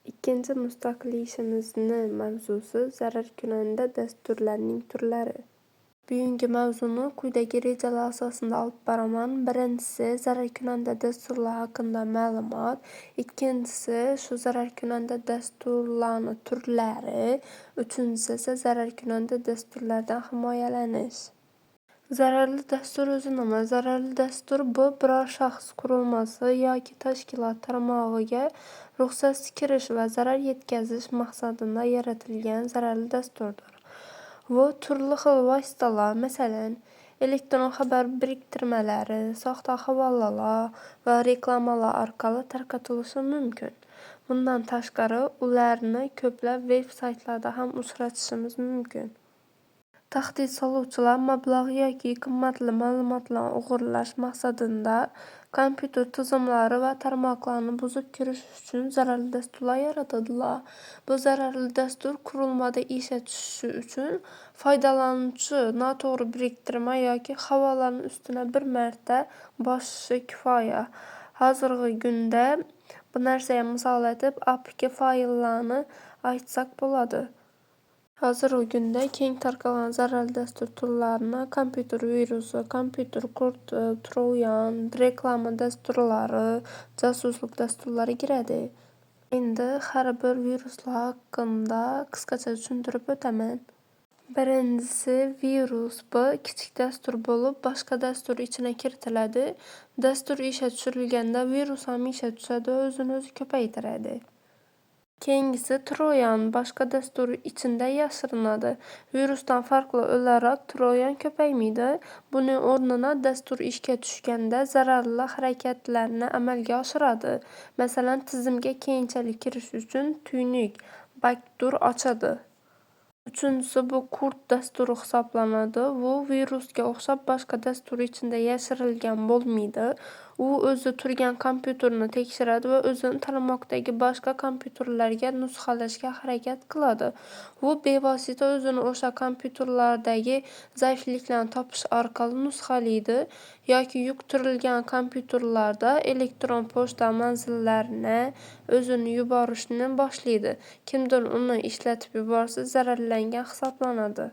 İkinci mustaqil işimizning mavzusi zararkunanda dasturlarning turlari. Bugungi mavzuni quyidagi rejalar asosida olib boraman. Birinchisi zararkunanda dasturlar haqida ma'lumot. Ikkinchisi shu zararkunanda dasturlarning turlari. Uchinchisi esa zararkunanda dasturlardan himoyalanish. Zararli dastur o'zi nima? Zararli dastur bu biror shaxs qurilmasi yoki tashkilot tarmog'iga ruxsatsiz kirish va zarar yetkazish maqsadida yaratilgan zararli dasturdir. Bu turli xil vositalar, masalan, elektron xabar biriktirmalari, soxta havolalar va reklamalar orqali tarqatilishi mumkin. Bundan tashqari, ularni ko'plab veb-saytlarda ham uchratishimiz mumkin. Tahdid soluvchilar mablag' yoki qimmatli ma'lumotlarni o'g'irlash maqsadida kompyuter tizimlari va tarmoqlarni buzib kirish uchun zararli dasturlar yaratadilar. Bu zararli dastur qurilmada ishga tushishi uchun foydalanuvchi noto'g'ri biriktirma yoki havolaning ustuna bir marta bosishi kifoya. Hozirgi kunda bu narsaga misol etib APK fayllarni aytsak bo'ladi. Hozirgi kunda keng tarqalgan zararli dastur turlarini kompyuter virusi, kompyuter kurti, troyan, reklama dasturlari, josuslik dasturlari kiradi. Endi har bir viruslar haqida qisqacha tushuntirib o'taman. Birinchisi virus. Bu kichik dastur bo'lib, boshqa dastur ichiga kiritiladi. Dastur ishga tushirilganda virus ham ishga tushadi va o'zini o'zi ko'paytiradi. Keyingisi troyan. Boshqa dastur ichida yashirinadi. Virusdan farqli o'larak troyan ko'paymaydi. Buning o'rnina dastur ishga tushganda zararli harakatlarni amalga oshiradi. Masalan, tizimga keyinchalik kirish uchun tuynuk backdoor ochadi. Uchinchisi bu kurt dasturi hisoblanadi. Bu virusga o'xshab boshqa dastur ichida yashirilgan bo'lmaydi. U o'zi turgan kompyuterni tekshiradi va o'zini tarmoqdagi boshqa kompyuterlarga nusxalashga harakat qiladi. U bevosita o'zini o'sha kompyuterlardagi zaifliklarni topish orqali nusxalaydi yoki yuqtirilgan kompyuterlarda elektron pochta manzillarini o'zini yuborishni boshlaydi. Kimdir uni ishlatib yuborsa zararlangan hisoblanadi.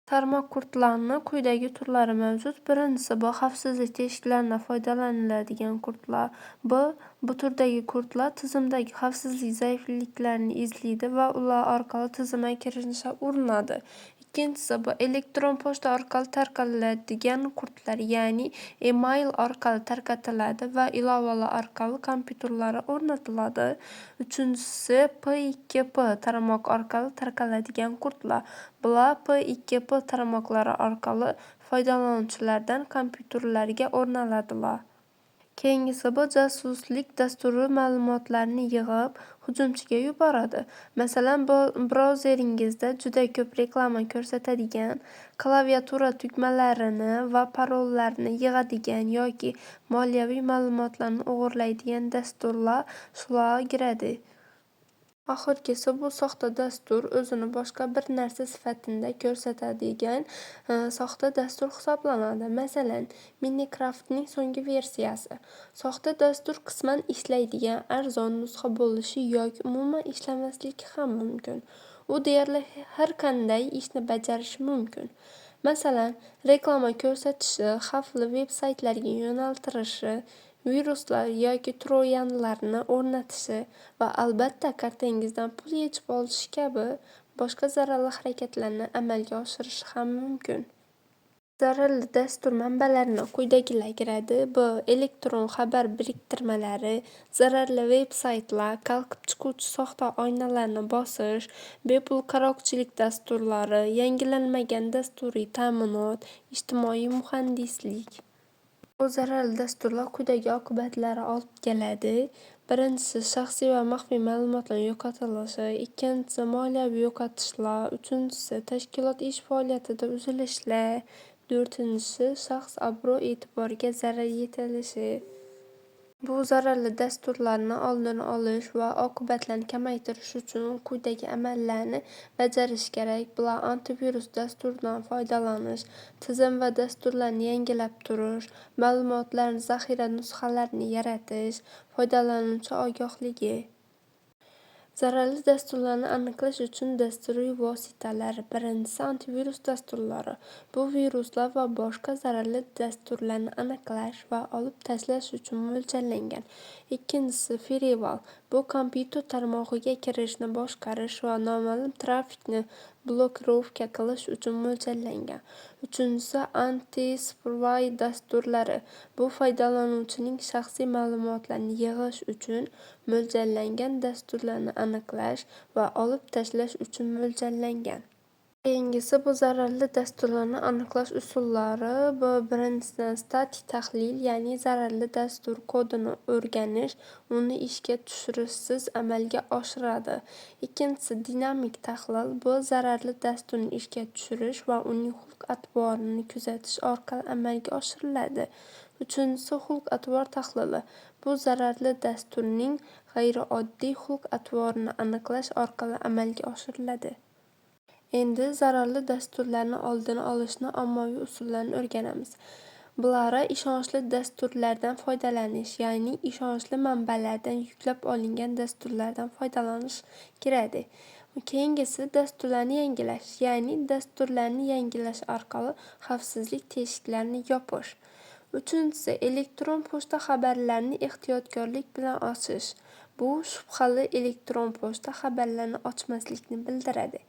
Tarmoq kurtlarning quyidagi turlari mavjud. Birinchisi bu xavfsizlik teshiklaridan foydalaniladigan kurtlar. Bu turdagi kurtlar tizimdagi xavfsizlik zaifliklarini izlaydi va ular orqali tizimga kirishga urinadi. Ikkinchisi bu elektron pochta orqali tarqaladigan kurtlar, ya'ni email orqali tarqatiladi va ilovalar orqali kompyuterlarga o'rnatiladi. Uchinchisi P2P tarmoq orqali tarqaladigan kurtlar. Bular P2P tarmoqlari orqali foydalanuvchilardan kompyuterlarga o'rnatiladilar. Keyingisi bu josuslik dasturi ma'lumotlarni yig'ib, hujumchiga yuboradi. Masalan, brauzeringizda juda ko'p reklama ko'rsatadigan, klaviatura tugmalarini va parollarni yig'adigan yoki moliyaviy ma'lumotlarni o'g'irlaydigan dasturlar shularga kiradi. Oxirgisi bu soxta dastur o'zini boshqa bir narsa sifatida ko'rsatadigan soxta dastur hisoblanadi. Masalan, Minecraftning so'nggi versiyasi. Soxta dastur qisman ishlaydigan arzon nusxa bo'lishi yoki umuman ishlamasligi ham mumkin. U deyarli har qanday ishni bajarishi mumkin. Masalan, reklama ko'rsatishi, xavfli veb-saytlarga yo'naltirishi, viruslar yoki troyanlarni o'rnatishi va albatta kartangizdan pul yechib olishi kabi boshqa zararli harakatlarni amalga oshirishi ham mumkin. Zararli dastur manbalarini quyidagilar kiradi. Bu elektron xabar biriktirmalari, zararli veb-saytlar, qalqib chiquvchi soxta oynalarni bosish, bepul qaroqchilik dasturlari, yangilanmagan dasturiy ta'minot, ijtimoiy muhandislik. Bu zararli dasturlar quyidagi oqibatlarni olib keladi. Birinchisi shaxsiy va maxfiy ma'lumotlar yo'qotilishi, ikkinchisi moliyaviy yo'qotishlar, uchinchisi tashkilot ish faoliyatida uzilishlar, to'rtinchisi shaxs obro'-e'tiboriga zarar yetilishi. Bu zararli dasturlarni oldini olish va oqibatlarni kamaytirish uchun quyidagi amallarni bajarish kerak. Bular antivirus dasturdan foydalanish, tizim va dasturlarni yangilab turish, ma'lumotlarni zaxira nusxalarini yaratish, foydalanuvchi ogohligi. Zararli dasturlarni aniqlash uchun dasturiy vositalar. Birinchisi antivirus dasturlari. Bu viruslar va boshqa zararli dasturlarni aniqlash va olib tashlash uchun mo'ljallangan. Ikkinchisi firewall. Bu kompyuter tarmog'iga kirishni boshqarish va noma'lum trafikni blokirovka qilish uchun mo'ljallangan. Uchinchisi anti-spyware dasturlari. Bu foydalanuvchining shaxsiy ma'lumotlarini yig'ish uchun mo'ljallangan dasturlarni aniqlash va olib tashlash uchun mo'ljallangan. Keyingisi bu zararli dasturlarni aniqlash usullari. Bu birinchidan statik tahlil, ya'ni zararli dastur kodini o'rganish, uni ishga tushirishsiz amalga oshiradi. Ikkinchisi dinamik tahlil. Bu zararli dasturni ishga tushirish va uning xulq-atvorini kuzatish orqali amalga oshiriladi. Uchinchisi xulq-atvor tahlili. Bu zararli dasturning g'ayrioddiy xulq-atvorini aniqlash orqali amalga oshiriladi. Endi zararli dasturlarni oldini olishning ommaviy usullarini o'rganamiz. Bular ishonchli dasturlardan foydalanish, ya'ni ishonchli manbalardan yuklab olingan dasturlardan foydalanish kiradi. Keyingisi dasturlarni yangilash, ya'ni dasturlarni yangilash orqali xavfsizlik teshiklarini yopish. Uchinchisi elektron pochta xabarlarini ehtiyotkorlik bilan ochish. Bu shubhali elektron pochta xabarlarini ochmaslikni bildiradi.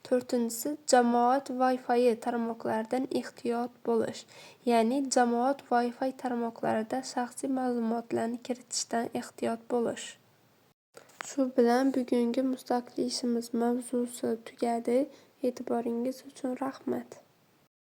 To'rtinchisi jamoat Wi-Fi tarmoqlaridan ehtiyot bo'lish, ya'ni jamoat Wi-Fi tarmoqlarida shaxsiy ma'lumotlarni kiritishdan ehtiyot bo'lish. Shu bilan bugungi mustaqil ishimiz mavzusi tugadi. E'tiboringiz uchun rahmat.